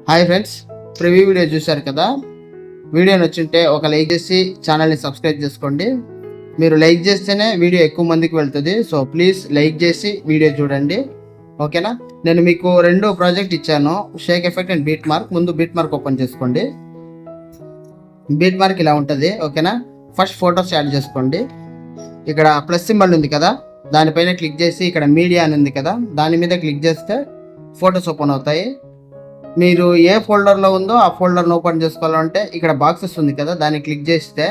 Hi friends, preview video చూశారు కదా. Video నచ్చుంటే ఒక లైక్ చేసి ఛానల్ని సబ్స్క్రైబ్ చేసుకోండి. మీరు లైక్ చేస్తేనే వీడియో ఎక్కువ మందికి వెళ్తుంది. సో ప్లీజ్ లైక్ చేసి వీడియో చూడండి, ఓకేనా. నేను మీకు రెండు ప్రాజెక్ట్ ఇచ్చాను, Sheikh effect and beat mark. ముందు బీట్ మార్క్ ఓపెన్ చేసుకోండి. బీట్ మార్క్ ఇలా ఉంటుంది, ఓకేనా. ఫస్ట్ ఫొటోస్ యాడ్ చేసుకోండి. ఇక్కడ ప్లస్ సింబల్ ఉంది కదా, దానిపైన క్లిక్ చేసి ఇక్కడ మీడియా అని ఉంది కదా, దాని మీద క్లిక్ చేస్తే ఫొటోస్ ఓపెన్ అవుతాయి. మీరు ఏ ఫోల్డర్లో ఉందో ఆ ఫోల్డర్ని ఓపెన్ చేసుకోవాలంటే ఇక్కడ బాక్సెస్ ఉంది కదా, దాన్ని క్లిక్ చేస్తే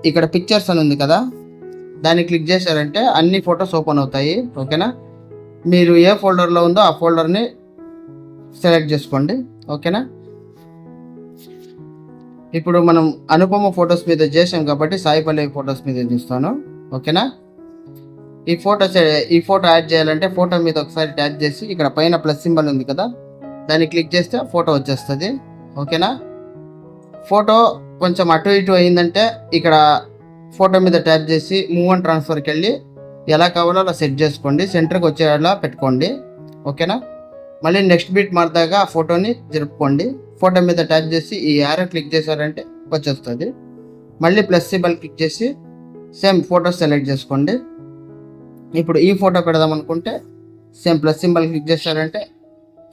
ఇక్కడ పిక్చర్స్ అని ఉంది కదా, దాన్ని క్లిక్ చేశారంటే అన్ని ఫొటోస్ ఓపెన్ అవుతాయి, ఓకేనా. మీరు ఏ ఫోల్డర్లో ఉందో ఆ ఫోల్డర్ని సెలెక్ట్ చేసుకోండి, ఓకేనా. ఇప్పుడు మనం అనుపమ ఫొటోస్ మీద చేసాం కాబట్టి సాయి పల్లవి ఫొటోస్ మీద చూస్తాను, ఓకేనా. ఈ ఫోటో యాడ్ చేయాలంటే ఫోటో మీద ఒకసారి ట్యాప్ చేసి ఇక్కడ పైన ప్లస్ సింబల్ ఉంది కదా, దాన్ని క్లిక్ చేస్తే ఫోటో వచ్చేస్తుంది, ఓకేనా. ఫోటో కొంచెం అటు ఇటు అయిందంటే ఇక్కడ ఫోటో మీద ట్యాప్ చేసి మూవ్ అండ్ ట్రాన్స్ఫర్కి వెళ్ళి ఎలా కావాలో అలా సెట్ చేసుకోండి, సెంటర్కి వచ్చేలా పెట్టుకోండి, ఓకేనా. మళ్ళీ నెక్స్ట్ బీట్ మారిదాకా ఆ ఫోటోని జరుపుకోండి. ఫోటో మీద ట్యాప్ చేసి ఈ యారో క్లిక్ చేశారంటే వచ్చేస్తుంది. మళ్ళీ ప్లస్ సింబల్ క్లిక్ చేసి సేమ్ ఫోటో సెలెక్ట్ చేసుకోండి. ఇప్పుడు ఈ ఫోటో పెడదాం అనుకుంటే సేమ్ ప్లస్ సింబల్ క్లిక్ చేశారంటే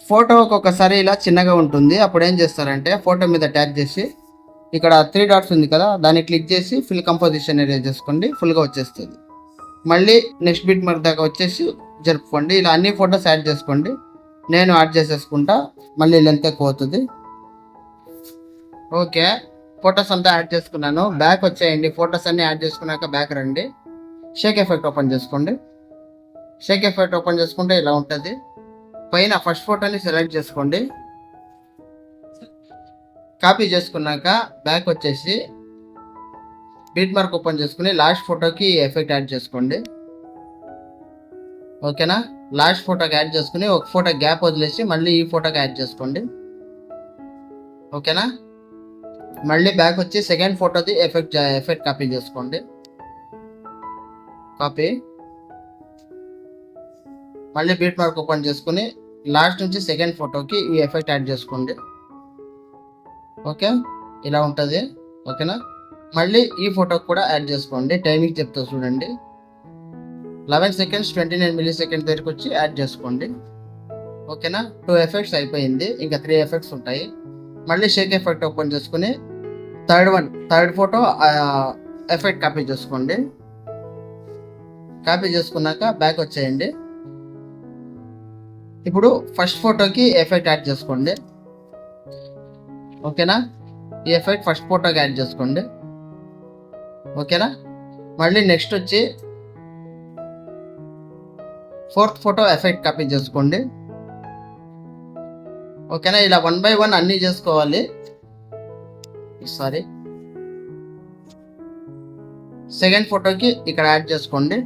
ఫోటో ఒక్కొక్కసారి ఇలా చిన్నగా ఉంటుంది. అప్పుడు ఏం చేస్తారంటే ఫోటో మీద ట్యాప్ చేసి ఇక్కడ 3 డాట్స్ ఉంది కదా, దాన్ని క్లిక్ చేసి ఫుల్ కంపోజిషన్ ఏరియా చేసుకోండి, ఫుల్గా వచ్చేస్తుంది. మళ్ళీ నెక్స్ట్ బీట్ మార్క్ దాకా వచ్చేసి జరుపుకోండి. ఇలా అన్ని ఫొటోస్ యాడ్ చేసుకోండి. నేను యాడ్ చేసేసుకుంటా, మళ్ళీ లెంత్ ఎక్కువ అవుతుంది. ఓకే, ఫొటోస్ అంతా యాడ్ చేసుకున్నాను. బ్యాక్ వచ్చేయండి. ఫొటోస్ అన్నీ యాడ్ చేసుకున్నాక బ్యాక్ రండి. షేక్ ఎఫెక్ట్ ఓపెన్ చేసుకోండి. షేక్ ఎఫెక్ట్ ఓపెన్ చేసుకుంటే ఇలా ఉంటుంది. పైన ఫస్ట్ ఫోటోని సెలెక్ట్ చేసుకోండి. కాపీ చేసుకున్నాక బ్యాక్ వచ్చేసి బీట్ మార్క్ ఓపెన్ చేసుకుని లాస్ట్ ఫోటోకి ఎఫెక్ట్ యాడ్ చేసుకోండి, ఓకేనా. లాస్ట్ ఫోటోకి యాడ్ చేసుకుని ఒక ఫోటో గ్యాప్ వదిలేసి మళ్ళీ ఈ ఫోటోకి యాడ్ చేసుకోండి, ఓకేనా. మళ్ళీ బ్యాక్ వచ్చి సెకండ్ ఫోటోది ఎఫెక్ట్ కాపీ చేసుకోండి. కాపీ మళ్ళీ బీట్ మార్క్ ఓపెన్ చేసుకుని లాస్ట్ నుంచి సెకండ్ ఫోటోకి ఈ ఎఫెక్ట్ యాడ్ చేసుకోండి, ఓకే. ఇలా ఉంటుంది, ఓకేనా. మళ్ళీ ఈ ఫోటోకి కూడా యాడ్ చేసుకోండి. టైమింగ్ చెప్తా చూడండి. 11 సెకండ్స్ 29 మిల్లీ సెకండ్ దగ్గరికి వచ్చి యాడ్ చేసుకోండి, ఓకేనా. 2 ఎఫెక్ట్స్ అయిపోయింది, ఇంకా 3 ఎఫెక్ట్స్ ఉంటాయి. మళ్ళీ షేక్ ఎఫెక్ట్ ఓపెన్ చేసుకుని థర్డ్ ఫోటో ఎఫెక్ట్ కాపీ చేసుకోండి. కాపీ చేసుకున్నాక బ్యాక్ వచ్చేయండి. ఇప్పుడు ఫస్ట్ ఫోటోకి ఎఫెక్ట్ యాడ్ చేసుకోండి, ఓకేనా. ఈ ఎఫెక్ట్ ఫస్ట్ ఫోటోకి యాడ్ చేసుకోండి, ఓకేనా. మళ్ళీ నెక్స్ట్ వచ్చి ఫోర్త్ ఫోటో ఎఫెక్ట్ కాపీ చేసుకోండి, ఓకేనా. ఇలా 1 by 1 అన్నీ చేసుకోవాలి. సెకండ్ ఫోటోకి ఇక్కడ యాడ్ చేసుకోండి,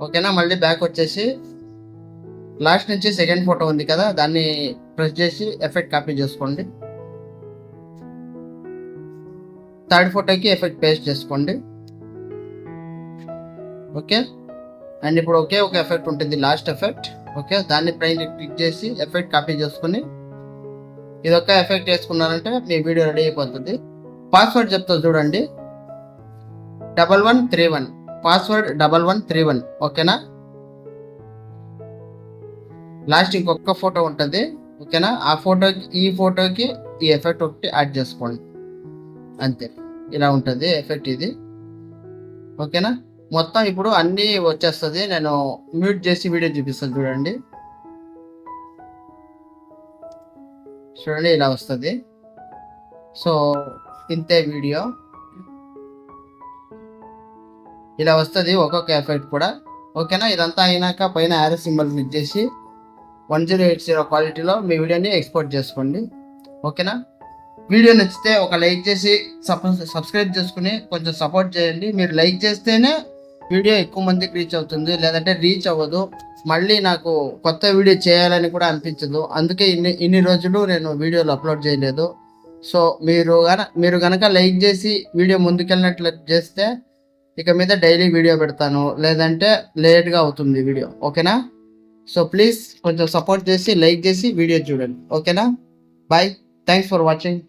ఓకేనా. మళ్ళీ బ్యాక్ వచ్చేసి లాస్ట్ నుంచి సెకండ్ ఫోటో ఉంది కదా, దాన్ని ప్రెస్ చేసి ఎఫెక్ట్ కాపీ చేసుకోండి. థర్డ్ ఫోటోకి ఎఫెక్ట్ పేస్ట్ చేసుకోండి, ఓకే. అండ్ ఇప్పుడు ఒక ఎఫెక్ట్ ఉంటుంది, లాస్ట్ ఎఫెక్ట్, ఓకే. దాన్ని పైన క్లిక్ చేసి ఎఫెక్ట్ కాపీ చేసుకుని ఇదొక ఎఫెక్ట్ వేసుకున్నారంటే మీ వీడియో రెడీ అయిపోతుంది. పాస్వర్డ్ చెప్తా చూడండి, 1131 పాస్వర్డ్ 1131, ఓకేనా. లాస్ట్ ఇంకొక ఫోటో ఉంటుంది, ఓకేనా. ఈ ఫోటోకి ఈ ఎఫెక్ట్ ఒకటి యాడ్ చేసుకోండి, అంతే. ఇలా ఉంటుంది ఎఫెక్ట్ ఇది, ఓకేనా. మొత్తం ఇప్పుడు అన్నీ వచ్చేస్తుంది. నేను మ్యూట్ చేసి వీడియో చూపిస్తాను చూడండి. ఇలా వస్తుంది. సో ఇంతే వీడియో, ఇలా వస్తుంది ఒక్కొక్క ఎఫెక్ట్ కూడా, ఓకేనా. ఇదంతా అయినాక పైన యారో సింబల్ క్లిక్ చేసి 1080 క్వాలిటీలో మీ వీడియోని ఎక్స్పోర్ట్ చేసుకోండి, ఓకేనా. వీడియో నచ్చితే ఒక లైక్ చేసి సబ్స్క్రైబ్ చేసుకుని కొంచెం సపోర్ట్ చేయండి. మీరు లైక్ చేస్తేనే వీడియో ఎక్కువ మందికి రీచ్ అవుతుంది, లేదంటే రీచ్ అవ్వదు. మళ్ళీ నాకు కొత్త వీడియో చేయాలని కూడా అనిపించదు. అందుకే ఇన్ని రోజులు నేను వీడియోలు అప్లోడ్ చేయలేదు. సో మీరు కనుక లైక్ చేసి వీడియో ముందుకెళ్ళినట్లు చేస్తే ఇక మీద డైలీ వీడియో పెడతాను, లేదంటే లేట్గా అవుతుంది వీడియో, ఓకేనా. సో ప్లీజ్ కొంచెం సపోర్ట్ చేసి లైక్ చేసి వీడియో చూడండి. ఓకేనా? బాయ్. Thanks for watching.